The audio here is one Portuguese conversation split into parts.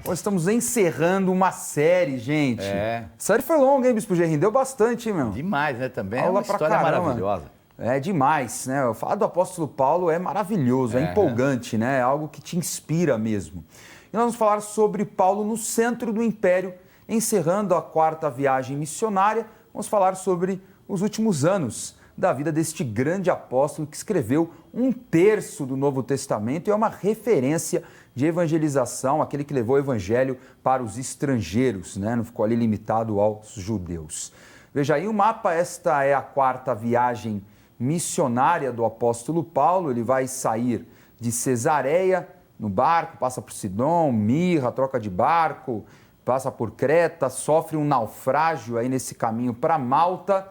Hoje estamos encerrando uma série, gente. É. A série foi longa, hein, Bispo G? Rendeu bastante, hein, meu? Demais, né? Também Aula é uma pra história caramba. maravilhosa. É demais, né? O falar do apóstolo Paulo é maravilhoso, é empolgante, né? É algo que te inspira mesmo. E nós vamos falar sobre Paulo no centro do Império, encerrando a 4ª viagem missionária. Vamos falar sobre os últimos anos da vida deste grande apóstolo que escreveu 1/3 do Novo Testamento e é uma referência de evangelização, aquele que levou o evangelho para os estrangeiros, né? Não ficou ali limitado aos judeus. Veja aí o mapa, esta é a 4ª viagem missionária do apóstolo Paulo. Ele vai sair de Cesareia no barco, passa por Sidom, Mirra, troca de barco, passa por Creta, sofre um naufrágio aí nesse caminho para Malta.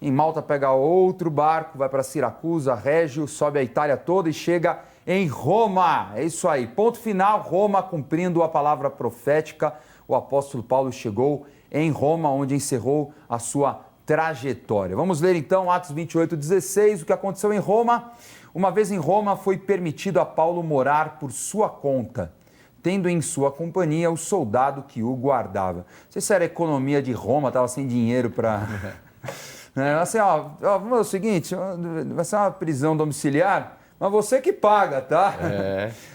Em Malta pega outro barco, vai para Siracusa, Régio, sobe a Itália toda e chega em Roma. É isso aí, ponto final, Roma, cumprindo a palavra profética. O apóstolo Paulo chegou em Roma, onde encerrou a sua trajetória. Vamos ler então Atos 28:16, o que aconteceu em Roma. Uma vez em Roma, foi permitido a Paulo morar por sua conta, tendo em sua companhia o soldado que o guardava. Não sei se era a economia de Roma, estava sem dinheiro para... Assim, vamos fazer o seguinte, vai ser uma prisão domiciliar, mas você que paga, tá?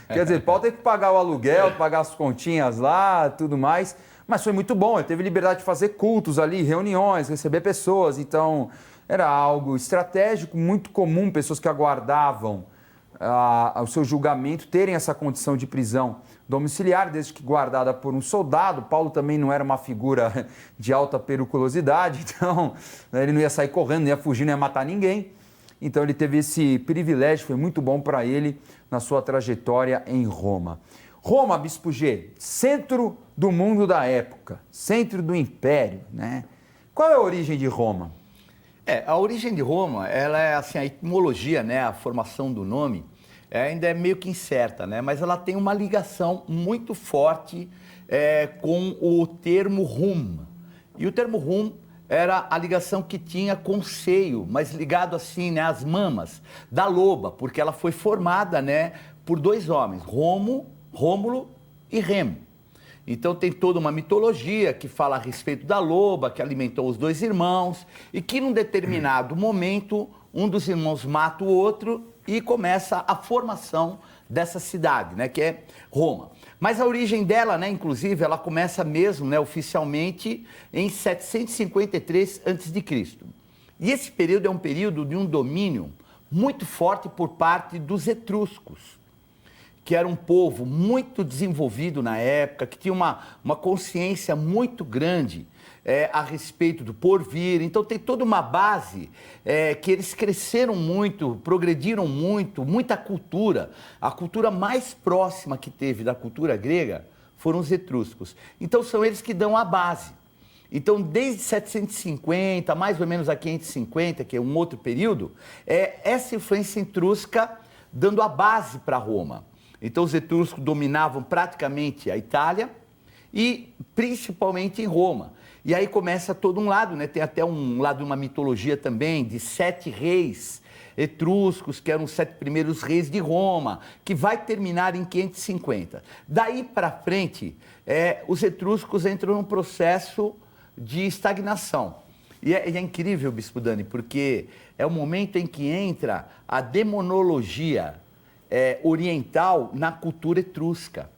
Quer dizer, Paulo tem que pagar o aluguel, pagar as continhas lá, tudo mais, mas foi muito bom, ele teve liberdade de fazer cultos ali, reuniões, receber pessoas, então era algo estratégico, muito comum, pessoas que aguardavam o seu julgamento terem essa condição de prisão domiciliar, desde que guardada por um soldado. Paulo também não era uma figura de alta periculosidade, então ele não ia sair correndo, não ia fugir, não ia matar ninguém. Então ele teve esse privilégio, foi muito bom para ele na sua trajetória em Roma. Roma, Bispo G, centro do mundo da época, centro do império, né? Qual é a origem de Roma? A origem de Roma, ela é assim, a etimologia, né, a formação do nome, ainda é meio que incerta, né? Mas ela tem uma ligação muito forte com o termo rum. E o termo rum era a ligação que tinha com o seio, mas ligado assim, né, às mamas da loba, porque ela foi formada, né, por 2 homens, Rômulo e Remo. Então tem toda uma mitologia que fala a respeito da loba, que alimentou os 2 irmãos, e que num determinado momento um dos irmãos mata o outro e começa a formação dessa cidade, né, que é Roma. Mas a origem dela, né, inclusive, ela começa mesmo, né, oficialmente em 753 a.C. E esse período é um período de um domínio muito forte por parte dos etruscos, que era um povo muito desenvolvido na época, que tinha uma consciência muito grande a respeito do porvir. Então tem toda uma base que eles cresceram muito, progrediram muito, muita cultura. A cultura mais próxima que teve da cultura grega foram os etruscos. Então são eles que dão a base. Então desde 750, mais ou menos a 550, que é um outro período, essa influência etrusca dando a base para Roma. Então os etruscos dominavam praticamente a Itália e principalmente em Roma. E aí começa todo um lado, né? Tem até um lado de uma mitologia também, de 7 reis etruscos, que eram os 7 primeiros reis de Roma, que vai terminar em 550. Daí para frente, os etruscos entram num processo de estagnação. E é incrível, Bispo Dani, porque é o momento em que entra a demonologia oriental na cultura etrusca.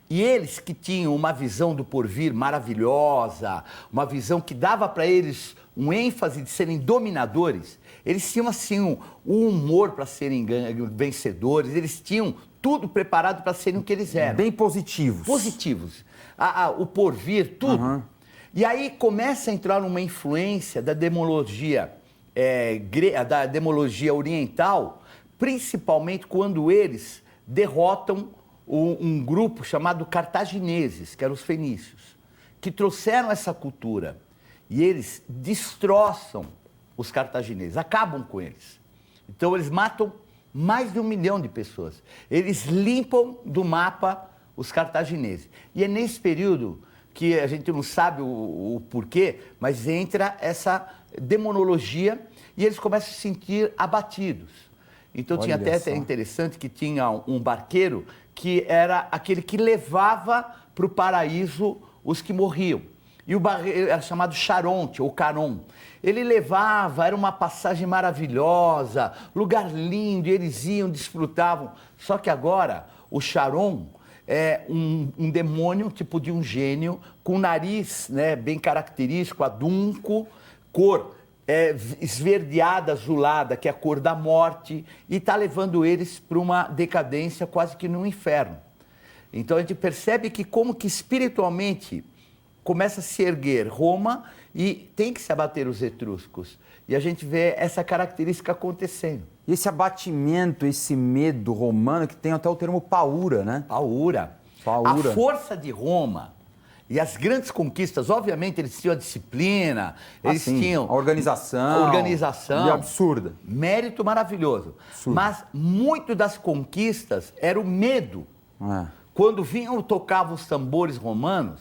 E eles que tinham uma visão do porvir maravilhosa, uma visão que dava para eles um ênfase de serem dominadores, eles tinham assim um humor para serem vencedores, eles tinham tudo preparado para serem o que eles eram. Bem positivos. Positivos. O porvir, tudo. Uhum. E aí começa a entrar uma influência da demonologia, da demonologia oriental, principalmente quando eles derrotam um grupo chamado cartagineses, que eram os fenícios, que trouxeram essa cultura. E eles destroçam os cartagineses, acabam com eles. Então eles matam mais de 1 milhão de pessoas. Eles limpam do mapa os cartagineses. E é nesse período que a gente não sabe o porquê, mas entra essa demonologia e eles começam a se sentir abatidos. Então tinha até interessante que tinha um barqueiro que era aquele que levava para o paraíso os que morriam. E o barreiro era chamado Charonte, ou Caron. Ele levava, era uma passagem maravilhosa, lugar lindo, e eles iam, desfrutavam. Só que agora, o Charon é um demônio, tipo de um gênio, com nariz, né, bem característico, adunco, cor esverdeada, azulada, que é a cor da morte, e está levando eles para uma decadência quase que no inferno. Então a gente percebe que como que espiritualmente começa a se erguer Roma e tem que se abater os etruscos. E a gente vê essa característica acontecendo. E esse abatimento, esse medo romano, que tem até o termo paura, né? Paura. Paura. A força de Roma e as grandes conquistas, obviamente eles tinham a disciplina, eles tinham a organização. Organização. Absurda. Mérito maravilhoso. Absurdo. Mas muito das conquistas era o medo. É. Quando vinham, tocavam os tambores romanos,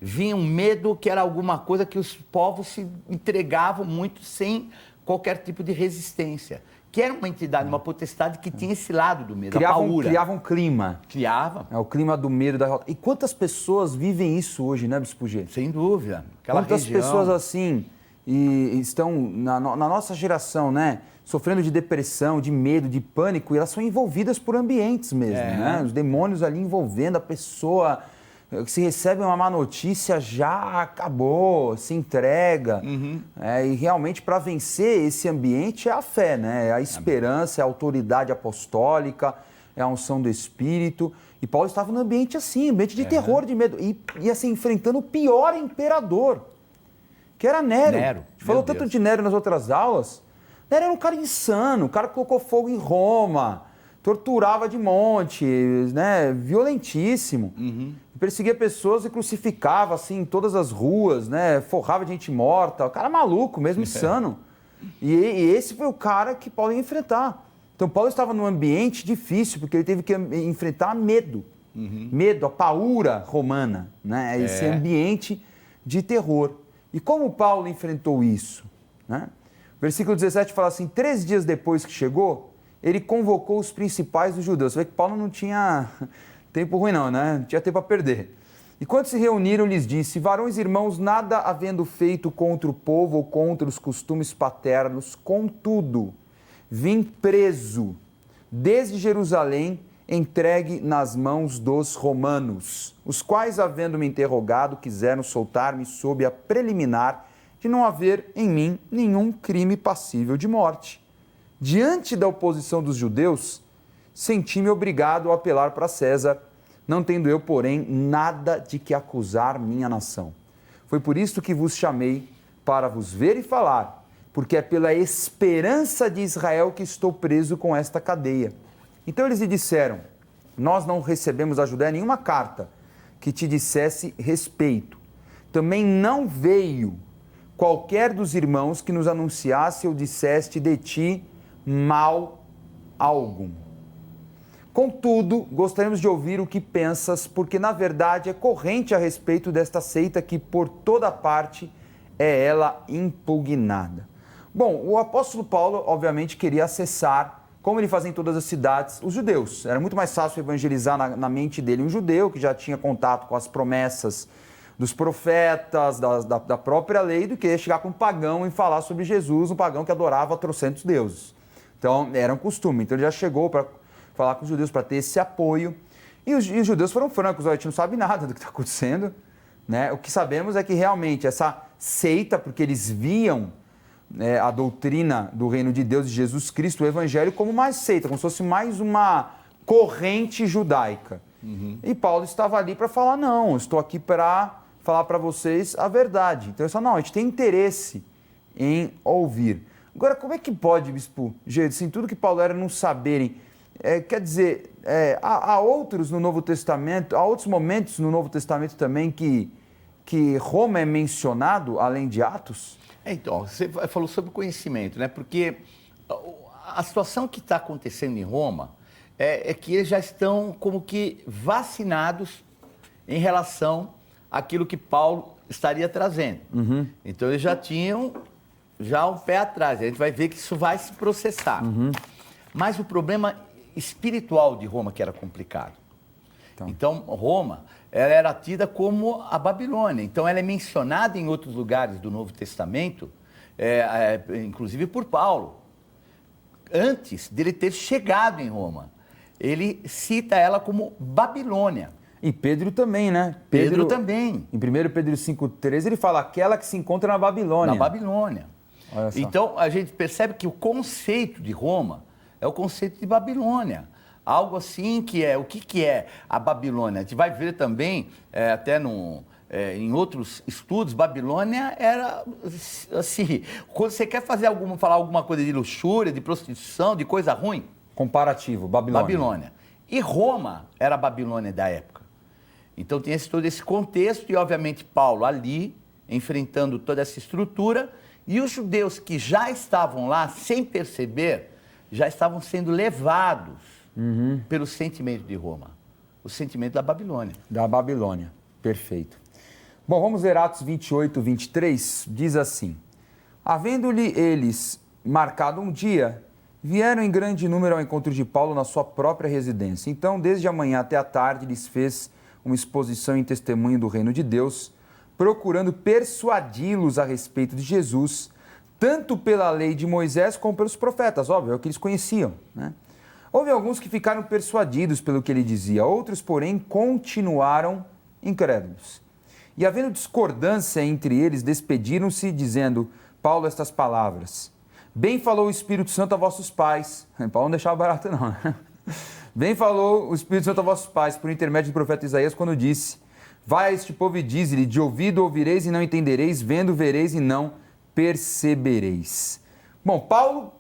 vinha um medo que era alguma coisa que os povos se entregavam muito sem qualquer tipo de resistência. Que era uma entidade, uma potestade que tinha esse lado do medo, a paura. Criava um clima. Criava. É o clima do medo, da derrota. E quantas pessoas vivem isso hoje, né, Bispo G? Sem dúvida. Aquela Quantas região... pessoas assim e estão na nossa geração, né, sofrendo de depressão, de medo, de pânico, e elas são envolvidas por ambientes mesmo, né? Os demônios ali envolvendo a pessoa. Se recebe uma má notícia, já acabou, se entrega. E realmente, para vencer esse ambiente, é a fé, né? É a esperança, é a autoridade apostólica, é a unção do Espírito. E Paulo estava num ambiente assim, ambiente de terror, de medo. E assim, enfrentando o pior imperador, que era Nero. A gente falou tanto de Nero nas outras aulas. Nero era um cara insano, um cara que colocou fogo em Roma, torturava de monte, né? Violentíssimo. Perseguia pessoas e crucificava, assim, em todas as ruas, né? Forrava de gente morta. O cara maluco, mesmo insano. E esse foi o cara que Paulo ia enfrentar. Então, Paulo estava num ambiente difícil, porque ele teve que enfrentar medo. Medo, a paura romana, né? Esse ambiente de terror. E como Paulo enfrentou isso? Né? Versículo 17 fala assim, 3 dias depois que chegou, ele convocou os principais dos judeus. Você vê que Paulo não tinha... tempo ruim não, né? Não tinha tempo a perder. E quando se reuniram, lhes disse, varões irmãos, nada havendo feito contra o povo ou contra os costumes paternos, contudo, vim preso, desde Jerusalém, entregue nas mãos dos romanos, os quais, havendo-me interrogado, quiseram soltar-me sob a preliminar de não haver em mim nenhum crime passível de morte. Diante da oposição dos judeus, senti-me obrigado a apelar para César, não tendo eu, porém, nada de que acusar minha nação. Foi por isto que vos chamei, para vos ver e falar, porque é pela esperança de Israel que estou preso com esta cadeia. Então eles lhe disseram, nós não recebemos da Judéia nenhuma carta que te dissesse respeito. Também não veio qualquer dos irmãos que nos anunciasse ou disseste de ti mal algum. Contudo, gostaríamos de ouvir o que pensas, porque na verdade é corrente a respeito desta seita que por toda parte é ela impugnada. Bom, o apóstolo Paulo obviamente queria acessar, como ele fazia em todas as cidades, os judeus. Era muito mais fácil evangelizar na mente dele um judeu que já tinha contato com as promessas dos profetas, da própria lei, do que chegar com um pagão e falar sobre Jesus, um pagão que adorava trocentos deuses. Então, era um costume. Então, ele já chegou para falar com os judeus, para ter esse apoio. E os judeus foram francos, a gente não sabe nada do que está acontecendo. Né? O que sabemos é que realmente essa seita, porque eles viam a doutrina do reino de Deus, de Jesus Cristo, o evangelho, como uma seita, como se fosse mais uma corrente judaica. E Paulo estava ali para falar, não, estou aqui para falar para vocês a verdade. Então, ele falou, não, a gente tem interesse em ouvir. Agora, como é que pode, Bispo G, assim, tudo que Paulo era não saberem? Quer dizer, há outros no Novo Testamento, há outros momentos no Novo Testamento também que Roma é mencionado, além de Atos? Então, você falou sobre conhecimento, né? Porque a situação que está acontecendo em Roma é que eles já estão como que vacinados em relação àquilo que Paulo estaria trazendo. Então, eles já tinham um pé atrás. A gente vai ver que isso vai se processar. Mas o problema espiritual de Roma que era complicado. Então, Roma, ela era tida como a Babilônia. Então, ela é mencionada em outros lugares do Novo Testamento, inclusive por Paulo, antes dele ter chegado em Roma. Ele cita ela como Babilônia. E Pedro também, né? Pedro também. Em 1 Pedro 5,13, ele fala aquela que se encontra na Babilônia. Na Babilônia. Olha só. Então, a gente percebe que o conceito de Roma é o conceito de Babilônia. Algo assim que é... O que é a Babilônia? A gente vai ver também, até em outros estudos, Babilônia era assim... Quando você quer falar alguma coisa de luxúria, de prostituição, de coisa ruim... Comparativo, Babilônia. Babilônia. E Roma era a Babilônia da época. Então tem todo esse contexto e, obviamente, Paulo ali, enfrentando toda essa estrutura, e os judeus que já estavam lá, sem perceber, já estavam sendo levados pelo sentimento de Roma, o sentimento da Babilônia. Da Babilônia, perfeito. Bom, vamos ver Atos 28, 23, diz assim: havendo-lhe eles marcado um dia, vieram em grande número ao encontro de Paulo na sua própria residência. Então, desde a manhã até a tarde, lhes fez uma exposição em testemunho do reino de Deus, procurando persuadi-los a respeito de Jesus, tanto pela lei de Moisés como pelos profetas, óbvio, é o que eles conheciam, né? Houve alguns que ficaram persuadidos pelo que ele dizia, outros, porém, continuaram incrédulos. E havendo discordância entre eles, despediram-se, dizendo, Paulo, estas palavras: bem falou o Espírito Santo a vossos pais. Paulo não deixava barato não, né? Bem falou o Espírito Santo a vossos pais, por intermédio do profeta Isaías, quando disse, vai a este povo e dize-lhe, de ouvido ouvireis e não entendereis, vendo vereis e não percebereis. Bom, Paulo...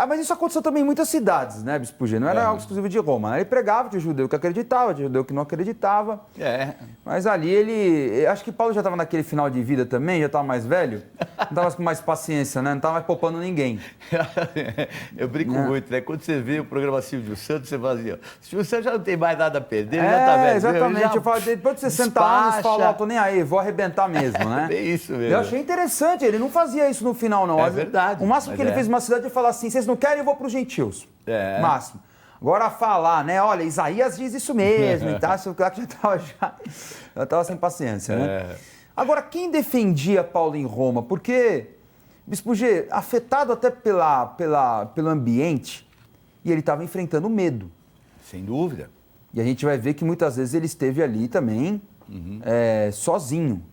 mas isso aconteceu também em muitas cidades, né, Bispo G? Não era algo exclusivo de Roma. Ele pregava de judeu que acreditava, de judeu que não acreditava. Mas ali ele... Acho que Paulo já estava naquele final de vida também, já estava mais velho. Não estava com mais paciência, né? Não estava mais poupando ninguém. Eu brinco muito, né? Quando você vê o programa Silvio Santos, você fala assim, ó, Silvio Santos já não tem mais nada a perder, ele já está velho. Exatamente. Eu falo, depois de 60 anos, falo, ó, tô nem aí, vou arrebentar mesmo, né? É isso mesmo. Eu achei interessante, ele não fazia isso no final, não. É verdade. O máximo que ele fez numa cidade é falar assim, vocês não querem, eu vou para os gentios. Máximo. Agora falar, né? Olha, Isaías diz isso mesmo e tal. O cara já estava sem paciência, né? Agora, quem defendia Paulo em Roma? Porque, Bispo G, afetado até pelo ambiente, e ele estava enfrentando medo. Sem dúvida. E a gente vai ver que muitas vezes ele esteve ali também sozinho.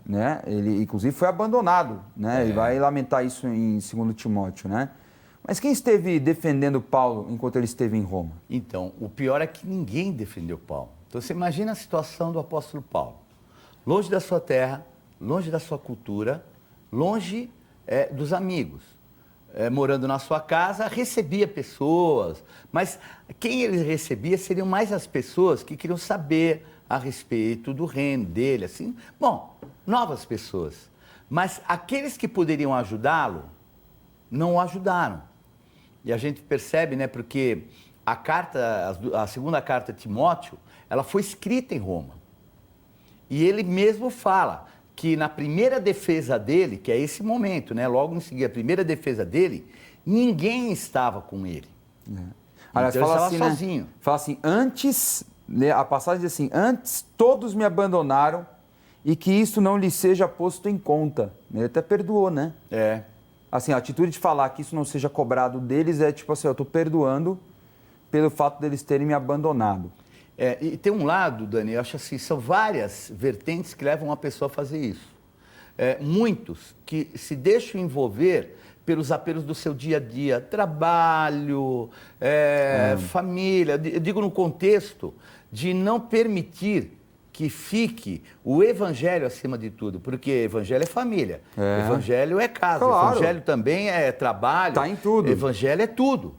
Né? Ele, inclusive, foi abandonado, né? E vai lamentar isso em 2 Timóteo, né? Mas quem esteve defendendo Paulo enquanto ele esteve em Roma? Então, o pior é que ninguém defendeu Paulo. Então, você imagina a situação do apóstolo Paulo. Longe da sua terra, longe da sua cultura, longe dos amigos. Morando na sua casa, recebia pessoas, mas quem ele recebia seriam mais as pessoas que queriam saber a respeito do reino dele, assim. Bom, novas pessoas. Mas aqueles que poderiam ajudá-lo, não o ajudaram. E a gente percebe, né, porque a segunda carta de Timóteo, ela foi escrita em Roma. E ele mesmo fala que na primeira defesa dele, que é esse momento, né, logo em seguida, a primeira defesa dele, ninguém estava com ele. Aliás, então, fala ele assim, estava né? sozinho. Fala assim, antes, a passagem diz assim, antes todos me abandonaram e que isso não lhe seja posto em conta. Ele até perdoou, né? Assim, a atitude de falar que isso não seja cobrado deles é tipo assim, eu estou perdoando pelo fato deles terem me abandonado. E tem um lado, Dani, eu acho assim, são várias vertentes que levam a pessoa a fazer isso. Muitos que se deixam envolver pelos apelos do seu dia a dia, trabalho, família, eu digo no contexto de não permitir que fique o evangelho acima de tudo, porque evangelho é família, evangelho é casa, evangelho também é trabalho. Tá em tudo. Evangelho é tudo.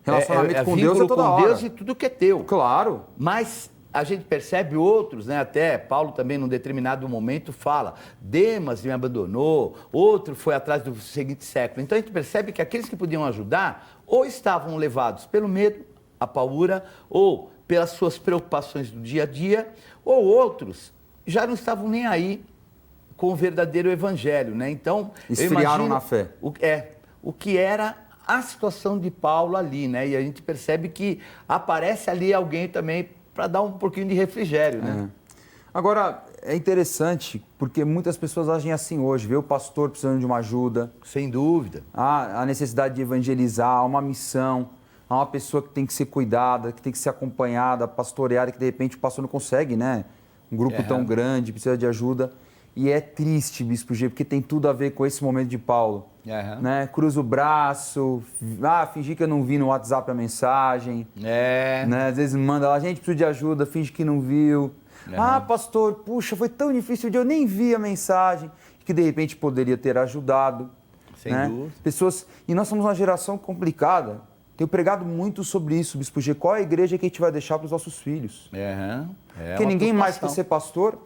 Relacionamento com Deus é toda com hora. Deus e tudo que é teu. Claro. Mas a gente percebe outros, né? Até Paulo também, num determinado momento, fala, Demas me abandonou, outro foi atrás do seguinte século. Então a gente percebe que aqueles que podiam ajudar, ou estavam levados pelo medo, a paura, ou pelas suas preocupações do dia a dia, ou outros já não estavam nem aí com o verdadeiro evangelho, né? Então, esfriaram na fé. O que era a situação de Paulo ali, né? E a gente percebe que aparece ali alguém também para dar um pouquinho de refrigério, né? Agora, é interessante, porque muitas pessoas agem assim hoje, vê o pastor precisando de uma ajuda. Sem dúvida. Há a necessidade de evangelizar, há uma missão, há uma pessoa que tem que ser cuidada, que tem que ser acompanhada, pastoreada, que de repente o pastor não consegue, né? Um grupo tão grande, precisa de ajuda. E é triste, Bispo G, porque tem tudo a ver com esse momento de Paulo. Né? Cruza o braço, fingir que eu não vi no WhatsApp a mensagem. Né? Às vezes manda lá, gente, preciso de ajuda, finge que não viu. Pastor, puxa, foi tão difícil o dia, eu nem vi a mensagem, que de repente poderia ter ajudado. Sem dúvida. Pessoas, e nós somos uma geração complicada. Tenho pregado muito sobre isso, Bispo G. Qual é a igreja que a gente vai deixar para os nossos filhos? Porque ninguém mais quer ser pastor,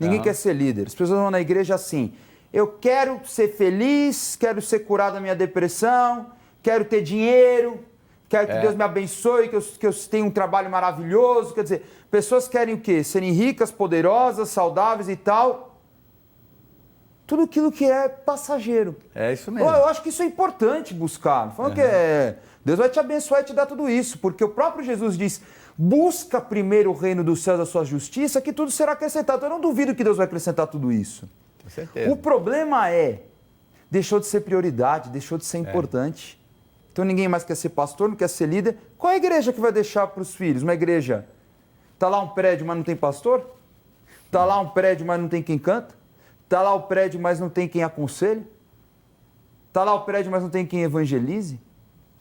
ninguém quer ser líder. As pessoas vão na igreja assim, eu quero ser feliz, quero ser curado da minha depressão, quero ter dinheiro, quero que Deus me abençoe, que eu tenha um trabalho maravilhoso. Quer dizer, pessoas querem o quê? Serem ricas, poderosas, saudáveis e tal. Tudo aquilo que é passageiro. É isso mesmo. Eu acho que isso é importante buscar. Não falando que Deus vai te abençoar e te dar tudo isso, porque o próprio Jesus diz, busca primeiro o reino dos céus, a sua justiça, que tudo será acrescentado. Eu não duvido que Deus vai acrescentar tudo isso. Com certeza. O problema deixou de ser prioridade, deixou de ser importante. Então ninguém mais quer ser pastor, não quer ser líder. Qual é a igreja que vai deixar para os filhos? Uma igreja, está lá um prédio, mas não tem pastor? Está lá um prédio, mas não tem quem canta? Está lá o prédio, mas não tem quem aconselhe? Está lá o prédio, mas não tem quem evangelize?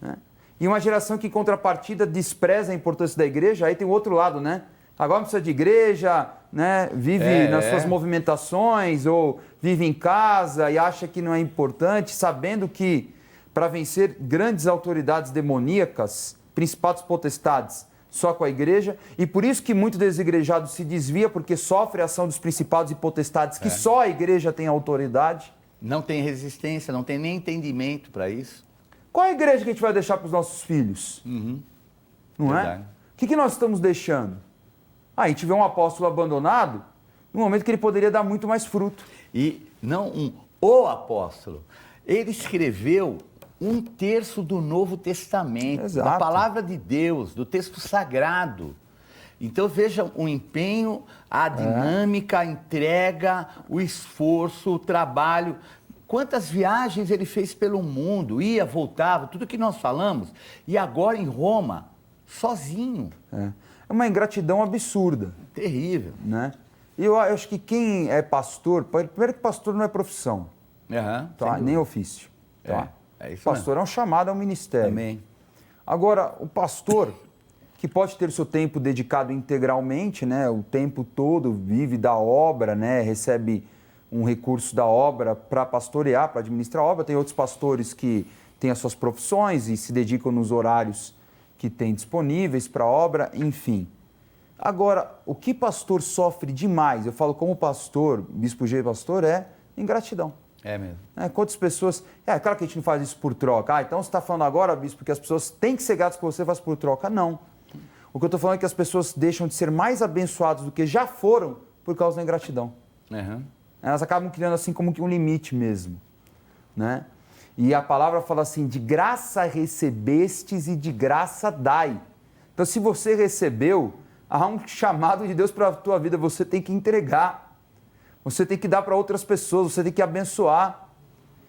Né? E uma geração que, em contrapartida, despreza a importância da igreja, aí tem o outro lado, né? Agora não precisa de igreja, né? Vive nas suas movimentações, ou vive em casa e acha que não é importante, sabendo que, para vencer grandes autoridades demoníacas, principados potestades, só com a igreja, e por isso que muito desigrejado se desvia, porque sofre a ação dos principados e potestades, que só a igreja tem autoridade. Não tem resistência, não tem nem entendimento para isso. Qual é a igreja que a gente vai deixar para os nossos filhos? Não Verdade. é? O que nós estamos deixando? A gente vê um apóstolo abandonado no momento que ele poderia dar muito mais fruto. E não o apóstolo. Ele escreveu 1/3 do Novo Testamento, da palavra de Deus, do texto sagrado. Então veja o empenho, a dinâmica, a entrega, o esforço, o trabalho. Quantas viagens ele fez pelo mundo, ia, voltava, tudo que nós falamos. E agora em Roma, sozinho. É uma ingratidão absurda. Terrível. Né? E eu acho que quem é pastor, primeiro que pastor não é profissão, nem ofício. É isso pastor mesmo. É um chamado ao ministério. Também. Agora, o pastor, que pode ter seu tempo dedicado integralmente, né, o tempo todo vive da obra, né, recebe um recurso da obra para pastorear, para administrar a obra. Tem outros pastores que têm as suas profissões e se dedicam nos horários que têm disponíveis para a obra, enfim. Agora, o que pastor sofre demais, eu falo como pastor, bispo G pastor, é ingratidão. É mesmo. Quantas pessoas... claro que a gente não faz isso por troca. Então você está falando agora, bispo, que as pessoas têm que ser gratas por você, faz por troca. Não. O que eu estou falando é que as pessoas deixam de ser mais abençoadas do que já foram por causa da ingratidão. Elas acabam criando assim como que um limite mesmo. Né? E a palavra fala assim, de graça recebestes e de graça dai. Então se você recebeu, há um chamado de Deus para a tua vida, você tem que entregar. Você tem que dar para outras pessoas, você tem que abençoar.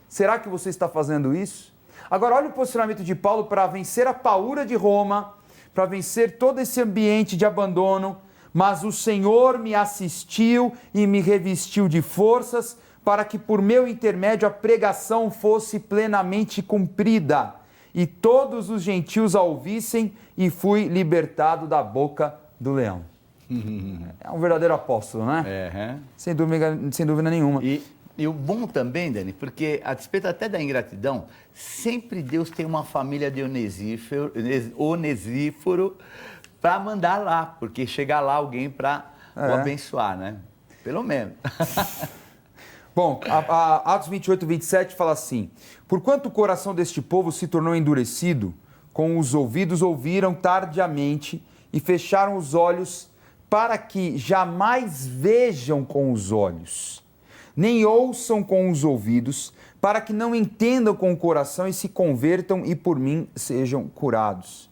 Será que você está fazendo isso? Agora, olha o posicionamento de Paulo para vencer a paúra de Roma, para vencer todo esse ambiente de abandono. Mas o Senhor me assistiu e me revestiu de forças para que por meu intermédio a pregação fosse plenamente cumprida e todos os gentios a ouvissem e fui libertado da boca do leão. É um verdadeiro apóstolo, né? Sem dúvida nenhuma. E o bom também, Dani, porque a despeito até da ingratidão, sempre Deus tem uma família de Onesíforo para mandar lá, porque chega lá alguém para o abençoar, né? Pelo menos. Bom, Atos 28, 27 fala assim, porquanto o coração deste povo se tornou endurecido, com os ouvidos ouviram tardiamente e fecharam os olhos para que jamais vejam com os olhos, nem ouçam com os ouvidos, para que não entendam com o coração e se convertam e por mim sejam curados.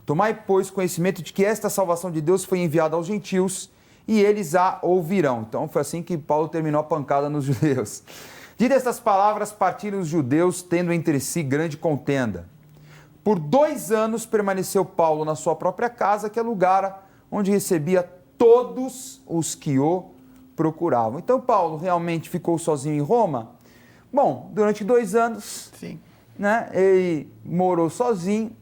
Tomai, pois, conhecimento de que esta salvação de Deus foi enviada aos gentios e eles a ouvirão. Então foi assim que Paulo terminou a pancada nos judeus. Dito estas palavras, partiram os judeus, tendo entre si grande contenda. Por 2 anos permaneceu Paulo na sua própria casa, que é lugar onde recebia todos os que o procuravam. Então Paulo realmente ficou sozinho em Roma? Bom, durante 2 anos, Sim. né, ele morou sozinho,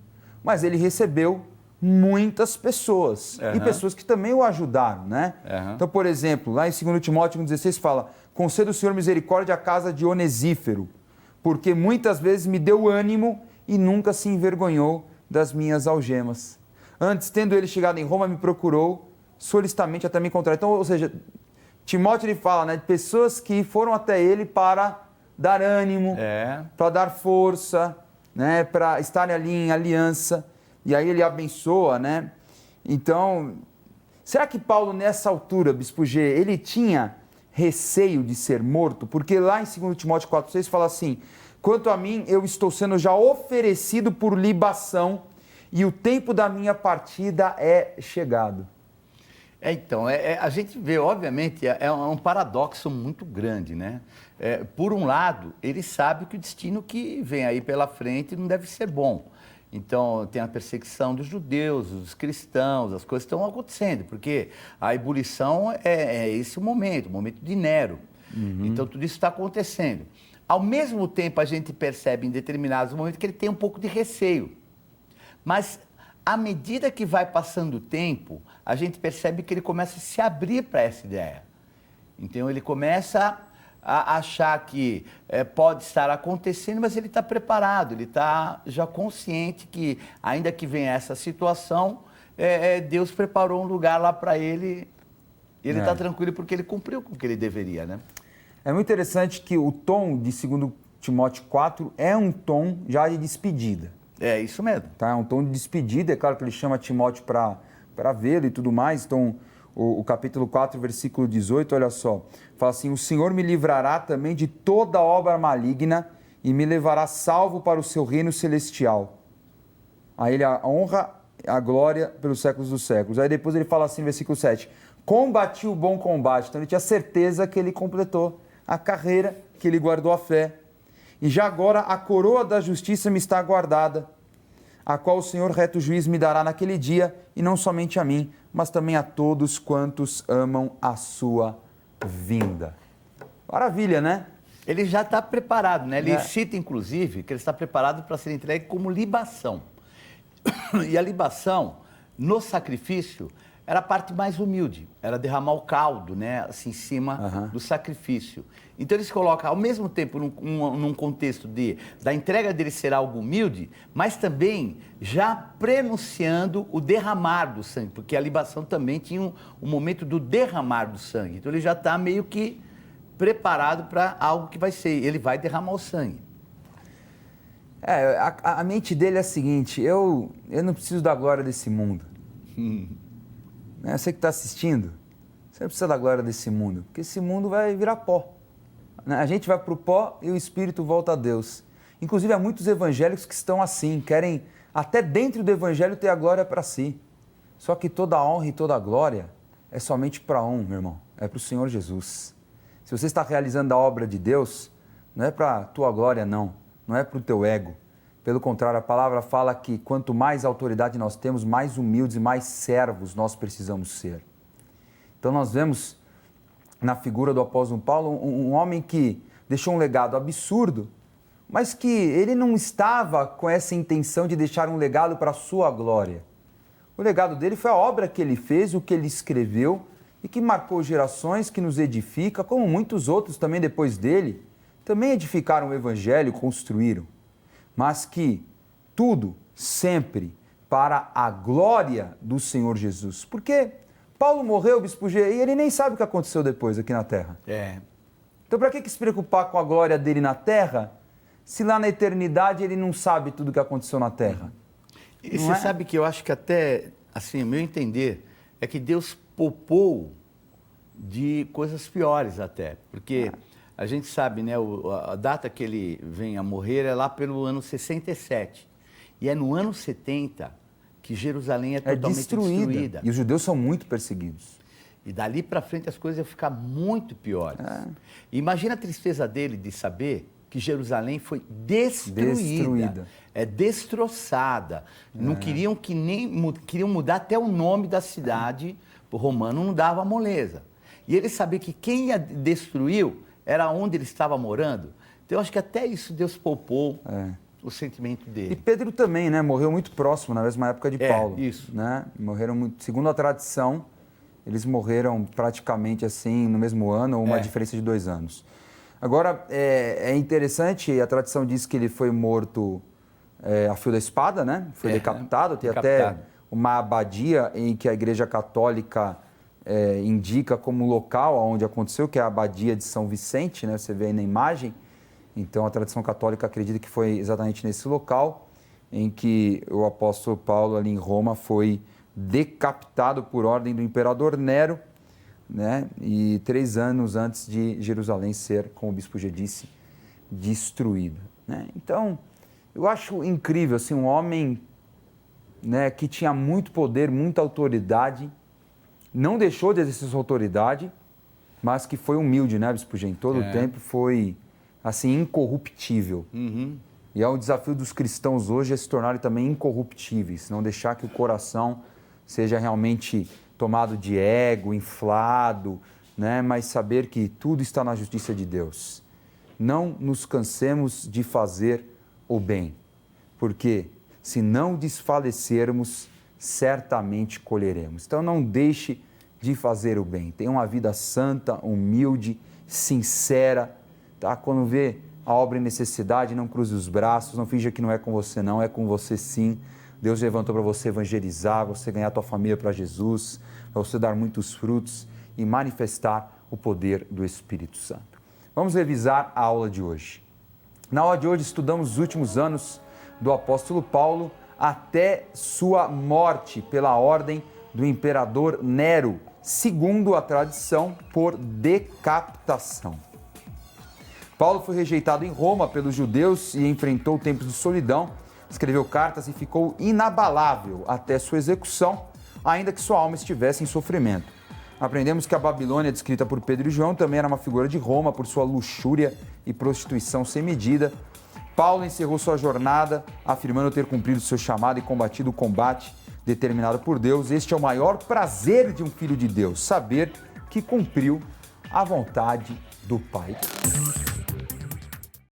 mas ele recebeu muitas pessoas. E pessoas que também o ajudaram, né? Então, por exemplo, lá em 2 Timóteo 1,16 fala: conceda o Senhor misericórdia à casa de Onesífero, porque muitas vezes me deu ânimo e nunca se envergonhou das minhas algemas. Antes, tendo ele chegado em Roma, me procurou solicitamente até me encontrar. Então, ou seja, Timóteo ele fala, né, de pessoas que foram até ele para dar ânimo, para dar força, né, para estarem ali em aliança. E aí ele abençoa, né? Então, será que Paulo nessa altura, Bispo G, ele tinha receio de ser morto? Porque lá em 2 Timóteo 4,6 fala assim: quanto a mim, eu estou sendo já oferecido por libação e o tempo da minha partida é chegado. Então, a gente vê, obviamente, é um paradoxo muito grande, né? Por um lado, ele sabe que o destino que vem aí pela frente não deve ser bom. Então, tem a perseguição dos judeus, dos cristãos, as coisas estão acontecendo, porque a ebulição é esse o momento de Nero. Então, tudo isso está acontecendo. Ao mesmo tempo, a gente percebe em determinados momentos que ele tem um pouco de receio. Mas, à medida que vai passando o tempo, a gente percebe que ele começa a se abrir para essa ideia. Então, ele começa a achar que pode estar acontecendo, mas ele está preparado, ele está já consciente que, ainda que venha essa situação, Deus preparou um lugar lá para ele, e ele está tranquilo porque ele cumpriu com o que ele deveria, né? É muito interessante que o tom de 2 Timóteo 4 é um tom já de despedida. É isso mesmo. Tá? É um tom de despedida, é claro que ele chama Timóteo para vê-lo e tudo mais. Então, o capítulo 4, versículo 18, olha só, fala assim: o Senhor me livrará também de toda obra maligna e me levará salvo para o seu reino celestial. A ele a honra, a glória pelos séculos dos séculos. Aí depois ele fala assim, versículo 7, combati o bom combate. Então ele tinha certeza que ele completou a carreira, que ele guardou a fé. E já agora a coroa da justiça me está guardada, a qual o Senhor reto juiz me dará naquele dia, e não somente a mim, mas também a todos quantos amam a sua vinda. Maravilha, né? Ele já está preparado, né? Ele cita, inclusive, que ele está preparado para ser entregue como libação. E a libação, no sacrifício, era a parte mais humilde, era derramar o caldo, né, assim, em cima do sacrifício. Então ele se coloca, ao mesmo tempo, num contexto da entrega dele ser algo humilde, mas também já prenunciando o derramar do sangue, porque a libação também tinha um momento do derramar do sangue. Então ele já está meio que preparado para algo que vai ser, ele vai derramar o sangue. A mente dele é a seguinte: eu não preciso da glória desse mundo. Você que está assistindo, você não precisa da glória desse mundo, porque esse mundo vai virar pó. A gente vai para o pó e o Espírito volta a Deus. Inclusive, há muitos evangélicos que estão assim, querem até dentro do evangelho ter a glória para si. Só que toda a honra e toda a glória é somente para um, meu irmão, é para o Senhor Jesus. Se você está realizando a obra de Deus, não é para a tua glória, não é para o teu ego. Pelo contrário, a palavra fala que quanto mais autoridade nós temos, mais humildes e mais servos nós precisamos ser. Então nós vemos na figura do apóstolo Paulo um homem que deixou um legado absurdo, mas que ele não estava com essa intenção de deixar um legado para a sua glória. O legado dele foi a obra que ele fez, o que ele escreveu e que marcou gerações, que nos edifica, como muitos outros também depois dele, também edificaram o evangelho, construíram. Mas que tudo sempre para a glória do Senhor Jesus. Porque Paulo morreu, Bispo G, e ele nem sabe o que aconteceu depois aqui na Terra. Então, para que se preocupar com a glória dele na Terra, se lá na eternidade ele não sabe tudo o que aconteceu na Terra? E você sabe que eu acho que até, assim, o meu entender, é que Deus poupou de coisas piores até. Porque a gente sabe, né, a data que ele vem a morrer é lá pelo ano 67. E é no ano 70 que Jerusalém é totalmente destruída. E os judeus são muito perseguidos. E dali para frente as coisas iam ficar muito piores. Imagina a tristeza dele de saber que Jerusalém foi destruída. Destroçada. Não queriam queriam mudar até o nome da cidade. O romano não dava moleza. E ele sabia que quem a destruiu era onde ele estava morando. Então eu acho que até isso Deus poupou o sentimento dele. E Pedro também, né? Morreu muito próximo, na mesma época de Paulo. Isso. Né? Morreram muito, segundo a tradição, eles morreram praticamente assim no mesmo ano, ou uma diferença de 2 anos. Agora, é interessante, a tradição diz que ele foi morto a fio da espada, né? Foi decapitado. Tem até uma abadia em que a Igreja Católica indica como local onde aconteceu, que é a abadia de São Vicente, né? Você vê aí na imagem. Então, a tradição católica acredita que foi exatamente nesse local em que o apóstolo Paulo, ali em Roma, foi decapitado por ordem do imperador Nero, né? E 3 anos antes de Jerusalém ser, como o bispo já disse, destruída, né? Então, eu acho incrível, assim, um homem, né, que tinha muito poder, muita autoridade, não deixou de exercer sua autoridade, mas que foi humilde, né, bispo Gê? Em todo o tempo foi, assim, incorruptível. E é um desafio dos cristãos hoje se tornarem também incorruptíveis, não deixar que o coração seja realmente tomado de ego, inflado, né? Mas saber que tudo está na justiça de Deus. Não nos cansemos de fazer o bem, porque se não desfalecermos, certamente colheremos. Então não deixe de fazer o bem. Tenha uma vida santa, humilde, sincera, tá? Quando vê a obra em necessidade, não cruze os braços, não finja que não é com você não, é com você sim. Deus levantou para você evangelizar, você ganhar a tua família para Jesus, para você dar muitos frutos e manifestar o poder do Espírito Santo. Vamos revisar a aula de hoje. Na aula de hoje estudamos os últimos anos do apóstolo Paulo até sua morte pela ordem do imperador Nero, segundo a tradição, por decapitação. Paulo foi rejeitado em Roma pelos judeus e enfrentou tempos de solidão, escreveu cartas e ficou inabalável até sua execução, ainda que sua alma estivesse em sofrimento. Aprendemos que a Babilônia, descrita por Pedro e João, também era uma figura de Roma por sua luxúria e prostituição sem medida. Paulo encerrou sua jornada afirmando ter cumprido seu chamado e combatido o combate determinado por Deus. Este é o maior prazer de um filho de Deus, saber que cumpriu a vontade do Pai.